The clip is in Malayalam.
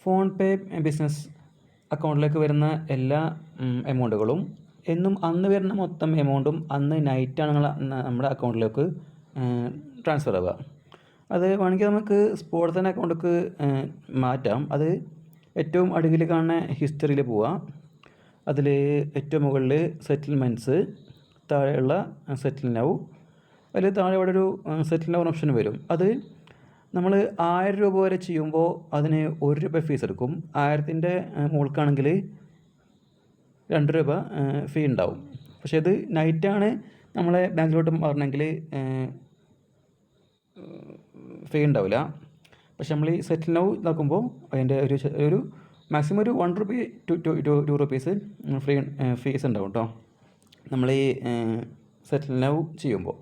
ഫോൺ പേ ബിസിനസ് അക്കൗണ്ടിലേക്ക് വരുന്ന എല്ലാ എമൗണ്ടുകളും എന്നും അന്ന് വരുന്ന മൊത്തം എമൗണ്ടും അന്ന് നൈറ്റാണ് നമ്മുടെ അക്കൗണ്ടിലേക്ക് ട്രാൻസ്ഫർ ആവുക. അത് വേണമെങ്കിൽ നമുക്ക് സ്പോട്ടിൽ തന്നെ അക്കൗണ്ടിലേക്ക് മാറ്റാം. അത് ഏറ്റവും അടിയിൽ കാണുന്ന ഹിസ്റ്ററിയിൽ പോവാം. അതിൽ ഏറ്റവും മുകളിൽ സെറ്റിൽമെൻറ്റ്സ്, താഴെയുള്ള സെറ്റിൽ നൗ, അതിൽ താഴെ ഇവിടെ ഒരു സെറ്റിൽ നൗ ഓപ്ഷൻ വരും. അത് നമ്മൾ 1000 രൂപ വരെ ചെയ്യുമ്പോൾ അതിന് 1 രൂപ ഫീസ് എടുക്കും. 1000-ൻ്റെ മുകൾക്കാണെങ്കിൽ 2 രൂപ ഫീ ഉണ്ടാവും. പക്ഷേ ഇത് നൈറ്റാണ് നമ്മളെ ബാങ്കിലോട്ട് മാറണമെങ്കിൽ ഫീ ഉണ്ടാവില്ല. പക്ഷെ നമ്മൾ ഈ സെറ്റിൽ നൗ ഇതാക്കുമ്പോൾ അതിൻ്റെ ഒരു മാക്സിമം ഒരു 1 രൂപ ടു 2 റുപ്പീസ് ഫീസ് ഉണ്ടാവും കേട്ടോ, നമ്മൾ ഈ സെറ്റിൽ നൗ ചെയ്യുമ്പോൾ.